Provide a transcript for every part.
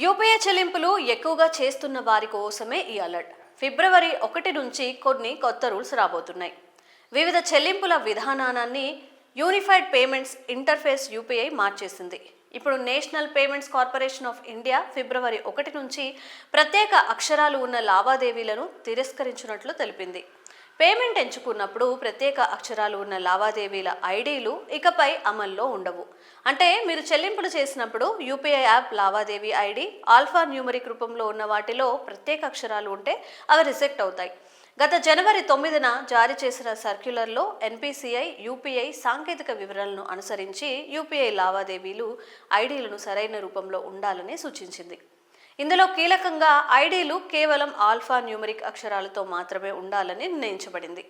UPI చెల్లింపులు ఎక్కువగా చేస్తున్న వారి కోసమే ఈ అలర్ట్. ఫిబ్రవరి 1 నుంచి కొన్ని కొత్త రూల్స్ రాబోతున్నాయి. వివిధ చెల్లింపుల విధానాన్ని యూనిఫైడ్ పేమెంట్స్ ఇంటర్ఫేస్ యూపీఐ మార్చేసింది. ఇప్పుడు national payments corporation of India ఫిబ్రవరి 1 నుంచి ప్రత్యేక అక్షరాలు ఉన్న లావాదేవీలను తిరస్కరించినట్లు తెలిపింది. పేమెంట్ ఎంచుకున్నప్పుడు ప్రత్యేక అక్షరాలు ఉన్న లావాదేవీల ఐడీలు ఇకపై అమల్లో ఉండవు. అంటే మీరు చెల్లింపులు చేసినప్పుడు యూపీఐ యాప్ లావాదేవీ ఐడి ఆల్ఫా న్యూమరిక్ రూపంలో ఉన్న వాటిలో ప్రత్యేక అక్షరాలు ఉంటే అవి రిజెక్ట్ అవుతాయి. గత జనవరి 9న జారీ చేసిన సర్క్యులర్లో ఎన్పిసిఐ యూపీఐ సాంకేతిక వివరాలను అనుసరించి యూపీఐ లావాదేవీలు ఐడీలను సరైన రూపంలో ఉండాలని సూచించింది. ఇందులో కీలకంగా ఐడీలు కేవలం ఆల్ఫా న్యూమరిక్ అక్షరాలతో మాత్రమే ఉండాలని నిర్ణయించబడింది.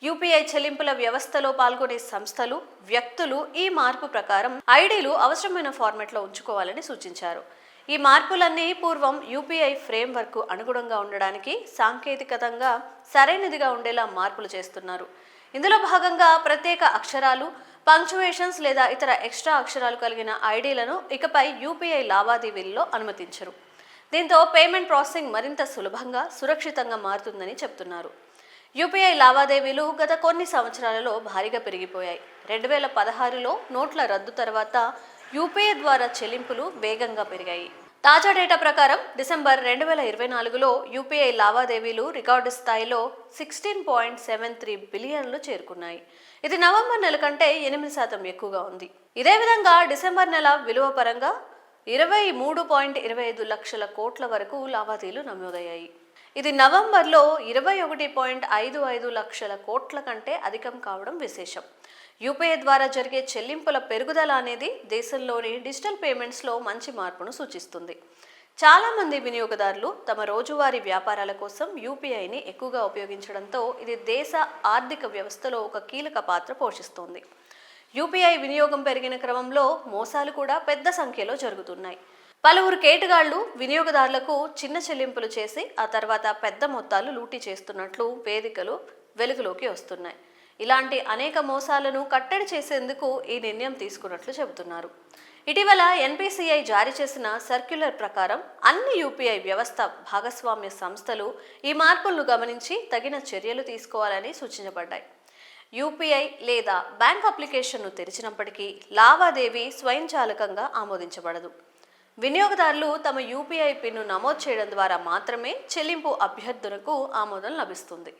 యూపీఐ చెల్లింపుల వ్యవస్థలో పాల్గొనే సంస్థలు, వ్యక్తులు ఈ మార్పు ప్రకారం ఐడీలు అవసరమైన ఫార్మాట్లో ఉంచుకోవాలని సూచించారు. ఈ మార్పులన్నీ పూర్వం యూపీఐ ఫ్రేమ్వర్క్ అనుగుణంగా ఉండడానికి సాంకేతికతంగా సరైనదిగా ఉండేలా మార్పులు చేస్తున్నారు. ఇందులో భాగంగా ప్రత్యేక అక్షరాలు, పంక్చువేషన్స్ లేదా ఇతర ఎక్స్ట్రా అక్షరాలు కలిగిన ఐడీలను ఇకపై యూపీఐ లావాదేవీల్లో అనుమతించరు. దీంతో పేమెంట్ ప్రాసెసింగ్ మరింత సులభంగా, సురక్షితంగా మారుతుందని చెప్తున్నారు. యూపీఐ లావాదేవీలు గత కొన్ని సంవత్సరాలలో భారీగా పెరిగిపోయాయి. 2016లో నోట్ల రద్దు తర్వాత యూపీఐ ద్వారా చెల్లింపులు వేగంగా పెరిగాయి. తాజా డేటా ప్రకారం డిసెంబర్ 2024లో యూపీఐ లావాదేవీలు రికార్డు స్థాయిలో 16.73 బిలియన్లు చేరుకున్నాయి. ఇది నవంబర్ నెల కంటే 8% ఎక్కువగా ఉంది. ఇదే విధంగా డిసెంబర్ నెల విలువ పరంగా 23.25 లక్షల కోట్ల వరకు లావాదేవీలు నమోదయ్యాయి. ఇది నవంబర్లో 21.55 లక్షల కోట్ల కంటే అధికం కావడం విశేషం. యూపీఐ ద్వారా జరిగే చెల్లింపుల పెరుగుదల అనేది దేశంలోని డిజిటల్ పేమెంట్స్లో మంచి మార్పును సూచిస్తుంది. చాలామంది వినియోగదారులు తమ రోజువారీ వ్యాపారాల కోసం యూపీఐని ఎక్కువగా ఉపయోగించడంతో ఇది దేశ ఆర్థిక వ్యవస్థలో ఒక కీలక పాత్ర పోషిస్తోంది. యూపీఐ వినియోగం పెరిగిన క్రమంలో మోసాలు కూడా పెద్ద సంఖ్యలో జరుగుతున్నాయి. పలువురు కేటుగాళ్లు వినియోగదారులకు చిన్న చెల్లింపులు చేసి ఆ తర్వాత పెద్ద మొత్తాలు లూటీ చేస్తున్నట్లు వేదికలు వెలుగులోకి వస్తున్నాయి. ఇలాంటి అనేక మోసాలను కట్టడి చేసేందుకు ఈ నిర్ణయం తీసుకున్నట్లు చెబుతున్నారు. ఇటీవల ఎన్పిసిఐ జారీ చేసిన సర్క్యులర్ ప్రకారం అన్ని యూపీఐ వ్యవస్థ భాగస్వామ్య సంస్థలు ఈ మార్పులను గమనించి తగిన చర్యలు తీసుకోవాలని సూచించబడ్డాయి. యూపీఐ లేదా బ్యాంక్ అప్లికేషన్ను తెరిచినప్పటికీ లావాదేవీ స్వయంచాలకంగా ఆమోదించబడదు. వినియోగదారులు తమ యూపీఐ పిన్ను నమోదు చేయడం ద్వారా మాత్రమే చెల్లింపు అభ్యర్థనకు ఆమోదం లభిస్తుంది.